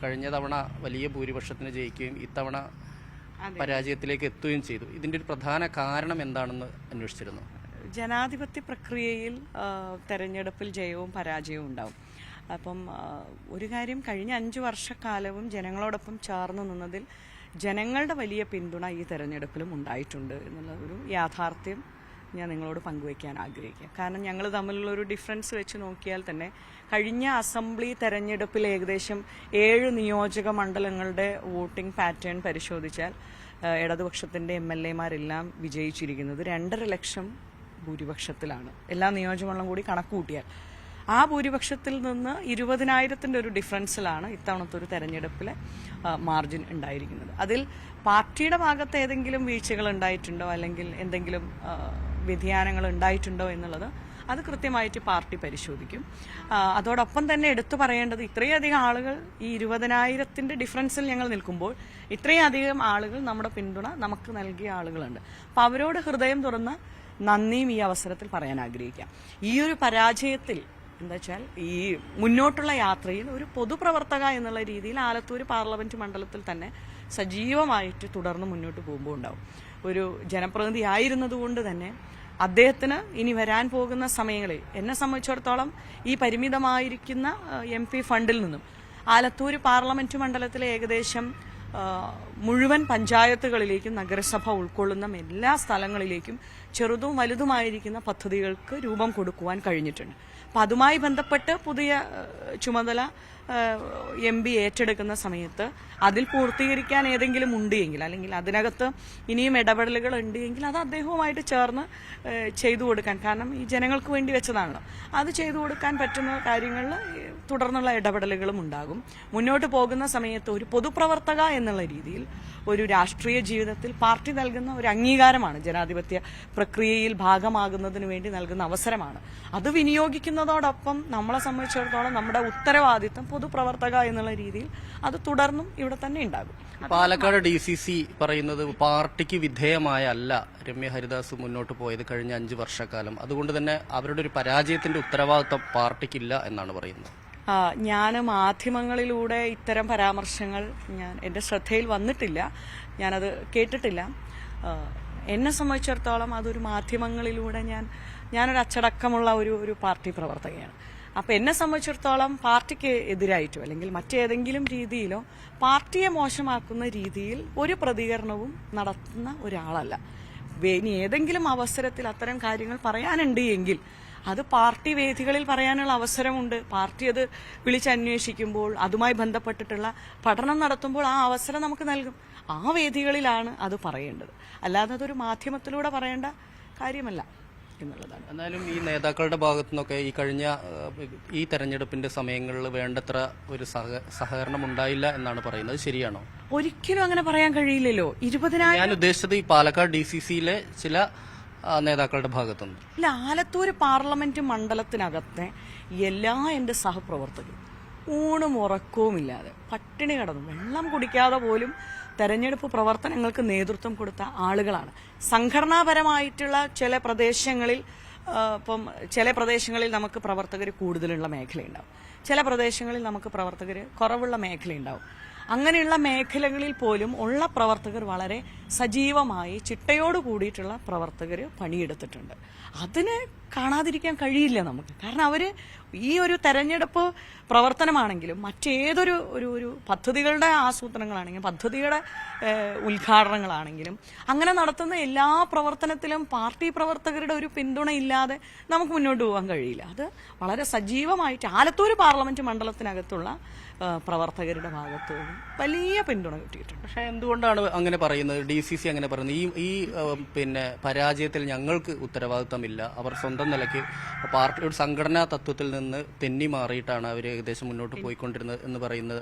കഴിഞ്ഞ തവണ വലിയ ഭൂരിപക്ഷത്തിന് ജയിക്കുകയും ഇത്തവണ പരാജയത്തിലേക്ക് എത്തുകയും ചെയ്തു. ഇതിന്റെ ഒരു പ്രധാന കാരണം എന്താണെന്ന് അന്വേഷിച്ചിരുന്നു. ജനാധിപത്യ പ്രക്രിയയിൽ തെരഞ്ഞെടുപ്പിൽ ജയവും പരാജയവും ഉണ്ടാവും. അപ്പം ഒരു കാര്യം, കഴിഞ്ഞ 5 വർഷക്കാലവും ജനങ്ങളോടൊപ്പം ചേർന്ന് നിന്നതിൽ ജനങ്ങളുടെ വലിയ പിന്തുണ ഈ തെരഞ്ഞെടുപ്പിലും ഉണ്ടായിട്ടുണ്ട് എന്നുള്ള ഒരു യാഥാർത്ഥ്യം ഞാൻ നിങ്ങളോട് പങ്കുവയ്ക്കാൻ ആഗ്രഹിക്കുക. കാരണം ഞങ്ങൾ തമ്മിലുള്ളൊരു ഡിഫറൻസ് വെച്ച് നോക്കിയാൽ തന്നെ കഴിഞ്ഞ അസംബ്ലി തെരഞ്ഞെടുപ്പിൽ ഏകദേശം 7 നിയോജക മണ്ഡലങ്ങളുടെ വോട്ടിംഗ് പാറ്റേൺ പരിശോധിച്ചാൽ ഇടതുപക്ഷത്തിൻ്റെ MLA-മാരെല്ലാം വിജയിച്ചിരിക്കുന്നത് 2.5 ലക്ഷം ഭൂരിപക്ഷത്തിലാണ്. എല്ലാ നിയോജകമണ്ഡലം കൂടി കണക്ക് കൂട്ടിയാൽ ആ ഭൂരിപക്ഷത്തിൽ നിന്ന് 20,000-ന്റെ ഒരു ഡിഫറൻസിലാണ് ഇത്തവണത്തെ ഒരു തെരഞ്ഞെടുപ്പിലെ മാർജിൻ ഉണ്ടായിരിക്കുന്നത്. അതിൽ പാർട്ടിയുടെ ഭാഗത്ത് ഏതെങ്കിലും വീഴ്ചകൾ ഉണ്ടായിട്ടുണ്ടോ അല്ലെങ്കിൽ എന്തെങ്കിലും വ്യതിയാനങ്ങൾ ഉണ്ടായിട്ടുണ്ടോ എന്നുള്ളത് അത് കൃത്യമായിട്ട് പാർട്ടി പരിശോധിക്കും. അതോടൊപ്പം തന്നെ എടുത്തു പറയേണ്ടത്, ഇത്രയധികം ആളുകൾ ഈ 20,000-ന്റെ ഡിഫറൻസിൽ ഞങ്ങൾ നിൽക്കുമ്പോൾ ഇത്രയധികം ആളുകൾ നമ്മുടെ പിന്തുണ നമുക്ക് നൽകിയ ആളുകളുണ്ട്. അപ്പോൾ അവരോട് ഹൃദയം തുറന്ന് നന്ദിയും ഈ അവസരത്തിൽ പറയാൻ ആഗ്രഹിക്കാം. ഈ ഒരു പരാജയത്തിൽ എന്താ വെച്ചാൽ ഈ മുന്നോട്ടുള്ള യാത്രയിൽ ഒരു പൊതുപ്രവർത്തക എന്നുള്ള രീതിയിൽ ആലത്തൂർ പാർലമെന്റ് മണ്ഡലത്തിൽ തന്നെ സജീവമായിട്ട് തുടർന്ന് മുന്നോട്ട് പോകുമ്പോൾ ഉണ്ടാവും. ഒരു ജനപ്രതിനിധി ആയിരുന്നതുകൊണ്ട് തന്നെ അദ്ദേഹത്തിന് ഇനി വരാൻ പോകുന്ന സമയങ്ങളിൽ എന്നെ സംബന്ധിച്ചിടത്തോളം ഈ പരിമിതമായിരിക്കുന്ന MP ഫണ്ടിൽ നിന്നും ആലത്തൂർ പാർലമെന്റ് മണ്ഡലത്തിലെ ഏകദേശം മുഴുവൻ പഞ്ചായത്തുകളിലേക്കും നഗരസഭ ഉൾക്കൊള്ളുന്ന എല്ലാ സ്ഥലങ്ങളിലേക്കും ചെറുതും വലുതുമായിരിക്കുന്ന പദ്ധതികൾക്ക് രൂപം കൊടുക്കുവാൻ കഴിഞ്ഞിട്ടുണ്ട്. അപ്പം അതുമായി ബന്ധപ്പെട്ട് പുതിയ ചുമതല MP ഏറ്റെടുക്കുന്ന സമയത്ത് അതിൽ പൂർത്തീകരിക്കാൻ ഏതെങ്കിലും ഉണ്ട് എങ്കിൽ, അല്ലെങ്കിൽ അതിനകത്ത് ഇനിയും ഇടപെടലുകൾ ഉണ്ട് എങ്കിൽ അത് അദ്ദേഹവുമായിട്ട് ചേർന്ന് ചെയ്തു കൊടുക്കാൻ, കാരണം ഈ ജനങ്ങൾക്ക് വേണ്ടി വെച്ചതാണല്ലോ, അത് ചെയ്തു കൊടുക്കാൻ പറ്റുന്ന കാര്യങ്ങളിൽ തുടർന്നുള്ള ഇടപെടലുകളും ഉണ്ടാകും. മുന്നോട്ട് പോകുന്ന സമയത്ത് ഒരു പൊതുപ്രവർത്തക എന്നുള്ള രീതിയിൽ ഒരു രാഷ്ട്രീയ ജീവിതത്തിൽ പാർട്ടി നൽകുന്ന ഒരു അംഗീകാരമാണ്, ജനാധിപത്യ പ്രക്രിയയിൽ ഭാഗമാകുന്നതിന് വേണ്ടി നൽകുന്ന അവസരമാണ്. അത് വിനിയോഗിക്കുന്നതോടൊപ്പം നമ്മളെ സംബന്ധിച്ചിടത്തോളം നമ്മുടെ ഉത്തരവാദിത്തം പൊതുപ്രവർത്തക എന്നുള്ള രീതിയിൽ അത് തുടർന്നും ഇവിടെ തന്നെ ഉണ്ടാകും. പാലക്കാട് DCC പറയുന്നത് പാർട്ടിക്ക് വിധേയമായ അല്ല രമ്യ ഹരിദാസ് മുന്നോട്ട് പോയത് കഴിഞ്ഞ 5 വർഷക്കാലം, അതുകൊണ്ട് തന്നെ അവരുടെ ഒരു പരാജയത്തിന്റെ ഉത്തരവാദിത്തം പാർട്ടിക്കില്ല എന്നാണ് പറയുന്നത്. ഞാൻ മാധ്യമങ്ങളിലൂടെ ഇത്തരം പരാമർശങ്ങൾ എൻ്റെ ശ്രദ്ധയിൽ വന്നിട്ടില്ല, ഞാനത് കേട്ടിട്ടില്ല. എന്നെ സംബന്ധിച്ചിടത്തോളം അതൊരു മാധ്യമങ്ങളിലൂടെ ഞാനൊരു അച്ചടക്കമുള്ള ഒരു പാർട്ടി പ്രവർത്തകയാണ്. അപ്പം എന്നെ സംബന്ധിച്ചിടത്തോളം പാർട്ടിക്ക് എതിരായിട്ടോ അല്ലെങ്കിൽ മറ്റേതെങ്കിലും രീതിയിലോ പാർട്ടിയെ മോശമാക്കുന്ന രീതിയിൽ ഒരു പ്രതികരണവും നടത്തുന്ന ഒരാളല്ല. ഇനി ഏതെങ്കിലും അവസരത്തിൽ അത്തരം കാര്യങ്ങൾ പറയാനുണ്ട് എങ്കിൽ അത് പാർട്ടി വേദികളിൽ പറയാനുള്ള അവസരമുണ്ട്. പാർട്ടി അത് വിളിച്ചന്വേഷിക്കുമ്പോൾ അതുമായി ബന്ധപ്പെട്ടിട്ടുള്ള പഠനം നടത്തുമ്പോൾ ആ അവസരം നമുക്ക് നൽകും. ആ വേദികളിലാണ് അത് പറയേണ്ടത്, അല്ലാതെ അതൊരു മാധ്യമത്തിലൂടെ പറയേണ്ട കാര്യമല്ല എന്നുള്ളതാണ്. എന്നാലും ഈ നേതാക്കളുടെ ഭാഗത്തു നിന്നൊക്കെ ഈ കഴിഞ്ഞ ഈ തെരഞ്ഞെടുപ്പിന്റെ സമയങ്ങളിൽ വേണ്ടത്ര ഒരു സഹകരണം ഉണ്ടായില്ല എന്നാണ് പറയുന്നത്, ശരിയാണോ? ഒരിക്കലും അങ്ങനെ പറയാൻ കഴിയില്ലല്ലോ. 20,000 ഞാൻ ഉദ്ദേശിച്ചത് ഈ പാലക്കാട് DCC-യിലെ ചില നേതാക്കളുടെ ഭാഗത്തുനിന്ന്. ഇല്ല, ആലത്തൂർ പാർലമെന്റ് മണ്ഡലത്തിനകത്തെ എല്ലാ എൻ്റെ സഹപ്രവർത്തകരും ഊണും ഉറക്കവുമില്ലാതെ പട്ടിണി കിടന്നു വെള്ളം കുടിക്കാതെ പോലും തെരഞ്ഞെടുപ്പ് പ്രവർത്തനങ്ങൾക്ക് നേതൃത്വം കൊടുത്ത ആളുകളാണ്. സംഘടനാപരമായിട്ടുള്ള ചില പ്രദേശങ്ങളിൽ ചില പ്രദേശങ്ങളിൽ നമുക്ക് പ്രവർത്തകർ കൂടുതലുള്ള മേഖലയുണ്ടാവും, ചില പ്രദേശങ്ങളിൽ നമുക്ക് പ്രവർത്തകർ കുറവുള്ള മേഖലയുണ്ടാവും. അങ്ങനെയുള്ള മേഖലകളിൽ പോലും ഉള്ള പ്രവർത്തകർ വളരെ സജീവമായി ചിട്ടയോട് കൂടിയിട്ടുള്ള പ്രവർത്തകർ പണിയെടുത്തിട്ടുണ്ട്. അതിന് കാണാതിരിക്കാൻ കഴിയില്ല നമുക്ക്. കാരണം അവർ ഈ ഒരു തെരഞ്ഞെടുപ്പ് പ്രവർത്തനമാണെങ്കിലും മറ്റേതൊരു ഒരു പദ്ധതികളുടെ ആസൂത്രണങ്ങളാണെങ്കിലും പദ്ധതിയുടെ ഉദ്ഘാടനങ്ങളാണെങ്കിലും അങ്ങനെ നടത്തുന്ന എല്ലാ പ്രവർത്തനത്തിലും പാർട്ടി പ്രവർത്തകരുടെ ഒരു പിന്തുണ ഇല്ലാതെ നമുക്ക് മുന്നോട്ട് പോകാൻ കഴിയില്ല. അത് വളരെ സജീവമായിട്ട് ആലത്തൂർ പാർലമെന്റ് മണ്ഡലത്തിനകത്തുള്ള പ്രവർത്തകരുടെ ഭാഗത്ത് വലിയ പിന്തുണ കിട്ടിയിട്ടുണ്ട്. പക്ഷേ എന്തുകൊണ്ടാണ് അങ്ങനെ പറയുന്നത്, DCC അങ്ങനെ പറയുന്നത്? ഈ പിന്നെ പരാജയത്തിൽ ഞങ്ങൾക്ക് ഉത്തരവാദിത്തമില്ല, അവർ സ്വന്തം നിലയ്ക്ക് പാർട്ടിയുടെ സംഘടനാ തത്വത്തിൽ നിന്ന് തെന്നി മാറിയിട്ടാണ് അവർ ഏകദേശം മുന്നോട്ട് പോയിക്കൊണ്ടിരുന്നത് എന്ന് പറയുന്നത്,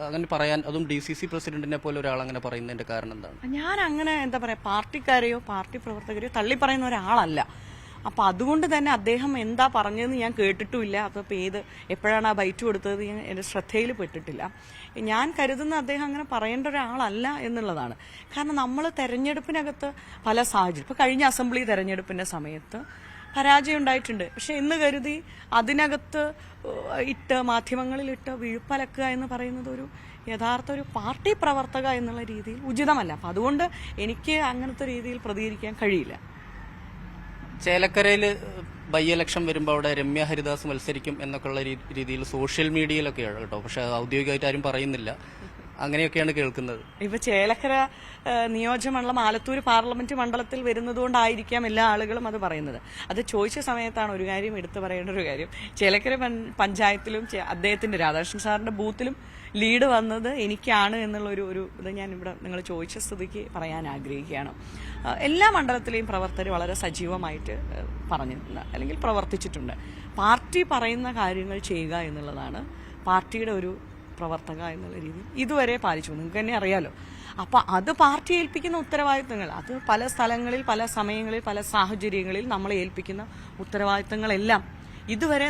അങ്ങനെ പറയാൻ, അതും DCC പ്രസിഡന്റിനെ പോലെ ഒരാൾ അങ്ങനെ പറയുന്നതിന്റെ കാരണം എന്താണ്? ഞാൻ അങ്ങനെ എന്താ പറയാ, പാർട്ടിക്കാരെയോ പാർട്ടി പ്രവർത്തകരെയോ തള്ളി പറയുന്ന ഒരാളല്ല. അപ്പം അതുകൊണ്ട് തന്നെ അദ്ദേഹം എന്താ പറഞ്ഞതെന്ന് ഞാൻ കേട്ടിട്ടുമില്ല. അപ്പോൾ എപ്പോഴാണ് ആ ബൈറ്റ് കൊടുത്തത് എൻ്റെ ശ്രദ്ധയിൽ പെട്ടിട്ടില്ല. ഞാൻ കരുതുന്ന അദ്ദേഹം അങ്ങനെ പറയേണ്ട ഒരാളല്ല എന്നുള്ളതാണ്. കാരണം നമ്മൾ തെരഞ്ഞെടുപ്പിനകത്ത് പല സാഹചര്യം, ഇപ്പോൾ കഴിഞ്ഞ അസംബ്ലി തെരഞ്ഞെടുപ്പിൻ്റെ സമയത്ത് പരാജയം ഉണ്ടായിട്ടുണ്ട്. പക്ഷെ എന്ന് കരുതി അതിനകത്ത് മാധ്യമങ്ങളിലിട്ട് വിഴുപ്പലക്കുക എന്ന് പറയുന്നത് ഒരു യഥാർത്ഥ ഒരു പാർട്ടി പ്രവർത്തക എന്നുള്ള രീതിയിൽ ഉചിതമല്ല. അപ്പം അതുകൊണ്ട് എനിക്ക് അങ്ങനത്തെ രീതിയിൽ പ്രതികരിക്കാൻ കഴിയില്ല. ചേലക്കരയിൽ ബൈ ഇലക്ഷൻ വരുമ്പോൾ അവിടെ രമ്യ ഹരിദാസ് മത്സരിക്കും എന്നൊക്കെയുള്ള രീതിയിൽ സോഷ്യൽ മീഡിയയിലൊക്കെയാണ് കേട്ടോ, പക്ഷെ ഔദ്യോഗികമായിട്ട് ആരും പറയുന്നില്ല. അങ്ങനെയൊക്കെയാണ് കേൾക്കുന്നത്. ഇപ്പൊ ചേലക്കര നിയോജകമണ്ഡലം ആലത്തൂർ പാർലമെന്റ് മണ്ഡലത്തിൽ വരുന്നതുകൊണ്ടായിരിക്കാം എല്ലാ ആളുകളും അത് പറയുന്നത്. അത് ചോദിച്ച സമയത്താണ് ഒരു കാര്യം എടുത്തു പറയേണ്ട ഒരു കാര്യം. ചേലക്കര പഞ്ചായത്തിലും അദ്ദേഹത്തിന്റെ രാധാകൃഷ്ണൻ സാറിന്റെ ബൂത്തിലും ലീഡ് വന്നത് എനിക്കാണ് എന്നുള്ള ഒരു ഇത് ഞാൻ ഇവിടെ നിങ്ങൾ ചോദിച്ച സ്ഥിതിക്ക് പറയാൻ ആഗ്രഹിക്കുകയാണ്. എല്ലാ മണ്ഡലത്തിലെയും പ്രവർത്തകർ വളരെ സജീവമായിട്ട് പറഞ്ഞിട്ടുണ്ട്, അല്ലെങ്കിൽ പ്രവർത്തിച്ചിട്ടുണ്ട്. പാർട്ടി പറയുന്ന കാര്യങ്ങൾ ചെയ്യുക എന്നുള്ളതാണ് പാർട്ടിയുടെ ഒരു പ്രവർത്തക എന്നുള്ള രീതിയിൽ ഇതുവരെ പാലിച്ചു. നിങ്ങൾക്ക് തന്നെ അറിയാലോ. അപ്പം അത് പാർട്ടി ഏൽപ്പിക്കുന്ന ഉത്തരവാദിത്തങ്ങൾ, അത് പല സ്ഥലങ്ങളിൽ പല സമയങ്ങളിൽ പല സാഹചര്യങ്ങളിൽ നമ്മളെ ഏൽപ്പിക്കുന്ന ഉത്തരവാദിത്തങ്ങളെല്ലാം ഇതുവരെ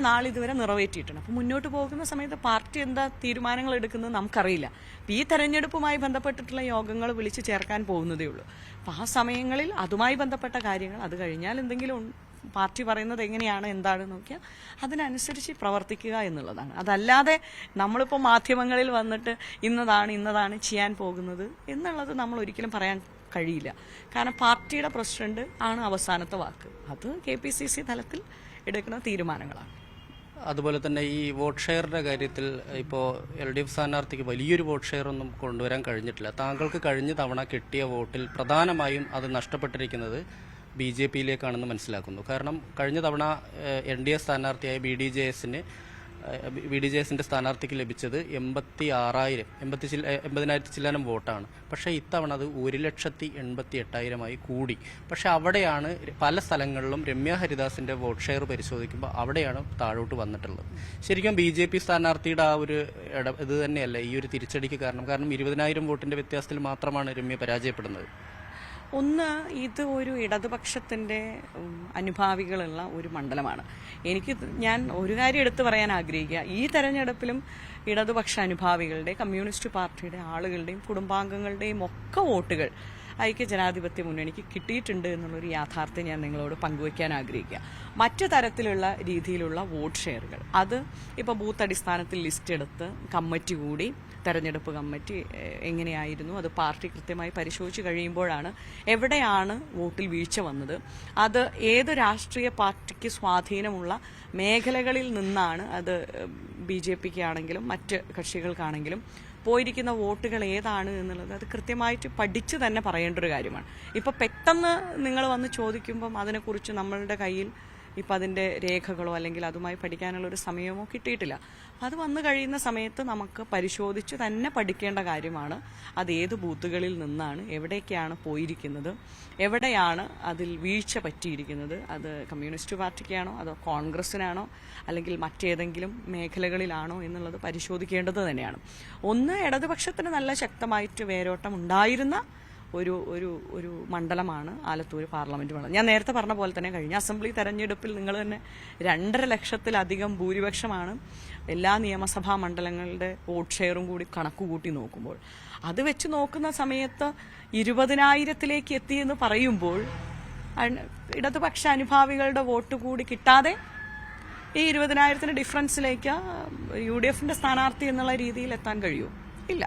നിറവേറ്റിയിട്ടുണ്ട്. അപ്പം മുന്നോട്ട് പോകുന്ന സമയത്ത് പാർട്ടി എന്താ തീരുമാനങ്ങൾ എടുക്കുന്നത് നമുക്കറിയില്ല. അപ്പം ഈ തെരഞ്ഞെടുപ്പുമായി ബന്ധപ്പെട്ടിട്ടുള്ള യോഗങ്ങൾ വിളിച്ച് ചേർക്കാൻ പോകുന്നതേ ഉള്ളൂ. അപ്പം ആ സമയങ്ങളിൽ അതുമായി ബന്ധപ്പെട്ട കാര്യങ്ങൾ, അത് കഴിഞ്ഞാൽ എന്തെങ്കിലും പാർട്ടി പറയുന്നത് എങ്ങനെയാണ് എന്താണെന്ന് നോക്കിയാൽ അതിനനുസരിച്ച് പ്രവർത്തിക്കുക എന്നുള്ളതാണ്. അതല്ലാതെ നമ്മളിപ്പോൾ മാധ്യമങ്ങളിൽ വന്നിട്ട് ഇന്നതാണ് ചെയ്യാൻ പോകുന്നത് എന്നുള്ളത് നമ്മൾ ഒരിക്കലും പറയാൻ കഴിയില്ല. കാരണം പാർട്ടിയുടെ പ്രസിഡന്റ് ആണ് അവസാനത്തെ വാക്ക്. അത് KPCC തലത്തിൽ എടുക്കുന്ന തീരുമാനങ്ങളാണ്. അതുപോലെ തന്നെ ഈ വോട്ട് ഷെയറിന്റെ കാര്യത്തിൽ ഇപ്പോൾ LDF സ്ഥാനാർത്ഥിക്ക് വലിയൊരു വോട്ട് ഷെയർ ഒന്നും കൊണ്ടുവരാൻ കഴിഞ്ഞിട്ടില്ല. താങ്കൾക്ക് കഴിഞ്ഞ തവണ കിട്ടിയ വോട്ടിൽ പ്രധാനമായും അത് നഷ്ടപ്പെട്ടിരിക്കുന്നത് BJPയിലേക്കാണെന്ന് മനസ്സിലാക്കുന്നു. കാരണം കഴിഞ്ഞ തവണ NDA സ്ഥാനാർത്ഥിയായ BDJSന്റെ സ്ഥാനാർത്ഥിക്ക് ലഭിച്ചത് 80,000 ചില്ലാനം വോട്ടാണ്. പക്ഷേ ഇത്തവണ അത് 1,88,000 കൂടി. പക്ഷെ അവിടെയാണ് പല സ്ഥലങ്ങളിലും രമ്യ ഹരിദാസിന്റെ വോട്ട് ഷെയർ പരിശോധിക്കുമ്പോൾ അവിടെയാണ് താഴോട്ട് വന്നിട്ടുള്ളത്. ശരിക്കും BJP സ്ഥാനാർത്ഥിയുടെ ആ ഒരു ഇത് തന്നെയല്ല ഈ ഒരു തിരിച്ചടിക്ക് കാരണം. 20,000 വോട്ടിന്റെ വ്യത്യാസത്തിൽ മാത്രമാണ് രമ്യ പരാജയപ്പെടുന്നത്. ഒന്ന്, ഇത് ഒരു ഇടതുപക്ഷത്തിന്റെ അനുഭാവികളുള്ള ഒരു മണ്ഡലമാണ്. ഞാൻ ഒരു കാര്യം എടുത്തു പറയാൻ ആഗ്രഹിക്കുക. ഈ തെരഞ്ഞെടുപ്പിലും ഇടതുപക്ഷ അനുഭാവികളുടെ, കമ്മ്യൂണിസ്റ്റ് പാർട്ടിയുടെ ആളുകളുടെയും കുടുംബാംഗങ്ങളുടെയും ഒക്കെ വോട്ടുകൾ ഐക്യജനാധിപത്യ മുന്നണിക്ക് കിട്ടിയിട്ടുണ്ട് എന്നുള്ളൊരു യാഥാർത്ഥ്യം ഞാൻ നിങ്ങളോട് പങ്കുവയ്ക്കാൻ ആഗ്രഹിക്കുക. മറ്റു തരത്തിലുള്ള രീതിയിലുള്ള വോട്ട് ഷെയറുകൾ, അത് ഇപ്പോൾ ബൂത്ത് അടിസ്ഥാനത്തിൽ ലിസ്റ്റ് എടുത്ത് കമ്മിറ്റി കൂടി, തെരഞ്ഞെടുപ്പ് കമ്മിറ്റി എങ്ങനെയായിരുന്നു അത് പാർട്ടി കൃത്യമായി പരിശോധിച്ച് കഴിയുമ്പോഴാണ് എവിടെയാണ് വോട്ടിൽ വീഴ്ച വന്നത്, അത് ഏത് രാഷ്ട്രീയ പാർട്ടിക്ക് സ്വാധീനമുള്ള മേഖലകളിൽ നിന്നാണ് അത് BJPക്ക് ആണെങ്കിലും മറ്റ് കക്ഷികൾക്കാണെങ്കിലും പോയിരിക്കുന്ന വോട്ടുകൾ ഏതാണ് എന്നുള്ളത് അത് കൃത്യമായിട്ട് പഠിച്ച് തന്നെ പറയേണ്ട ഒരു കാര്യമാണ്. ഇപ്പം പെട്ടെന്ന് നിങ്ങൾ വന്ന് ചോദിക്കുമ്പം അതിനെക്കുറിച്ച് നമ്മളുടെ കയ്യിൽ ഇപ്പം അതിൻ്റെ രേഖകളോ അല്ലെങ്കിൽ അതുമായി പഠിക്കാനുള്ള ഒരു സമയമോ കിട്ടിയിട്ടില്ല. അത് വന്നു കഴിയുന്ന സമയത്ത് നമുക്ക് പരിശോധിച്ച് തന്നെ പഠിക്കേണ്ട കാര്യമാണ്. അത് ഏത് ബൂത്തുകളിൽ നിന്നാണ്, എവിടേക്കാണ് പോയിരിക്കുന്നത്, എവിടെയാണ് അതിൽ വീഴ്ച പറ്റിയിരിക്കുന്നത്, അത് കമ്മ്യൂണിസ്റ്റ് പാർട്ടിക്കാണോ അതോ കോൺഗ്രസിനാണോ അല്ലെങ്കിൽ മറ്റേതെങ്കിലും മേഖലകളിലാണോ എന്നുള്ളത് പരിശോധിക്കേണ്ടത് തന്നെയാണ്. ഒന്ന്, ഇടതുപക്ഷത്തിന് നല്ല ശക്തമായിട്ട് വേരോട്ടം ഉണ്ടായിരുന്ന ഒരു മണ്ഡലമാണ് ആലത്തൂർ പാർലമെന്റ് മണ്ഡലം. ഞാൻ നേരത്തെ പറഞ്ഞ പോലെ തന്നെ കഴിഞ്ഞ അസംബ്ലി തെരഞ്ഞെടുപ്പിൽ നിങ്ങൾ തന്നെ 2.5 ലക്ഷത്തിലധികം ഭൂരിപക്ഷമാണ് എല്ലാ നിയമസഭാ മണ്ഡലങ്ങളുടെ വോട്ട് ഷെയറും കൂടി കണക്കുകൂട്ടി നോക്കുമ്പോൾ. അത് വെച്ച് നോക്കുന്ന സമയത്ത് 20,000-ലേക്ക് എത്തിയെന്ന് പറയുമ്പോൾ ഇടതുപക്ഷ അനുഭാവികളുടെ വോട്ട് കൂടി കിട്ടാതെ ഈ 20,000 ഡിഫറൻസിലേക്ക് UDFന്റെ സ്ഥാനാർത്ഥി എന്നുള്ള രീതിയിൽ എത്താൻ കഴിയുമോ? ഇല്ല.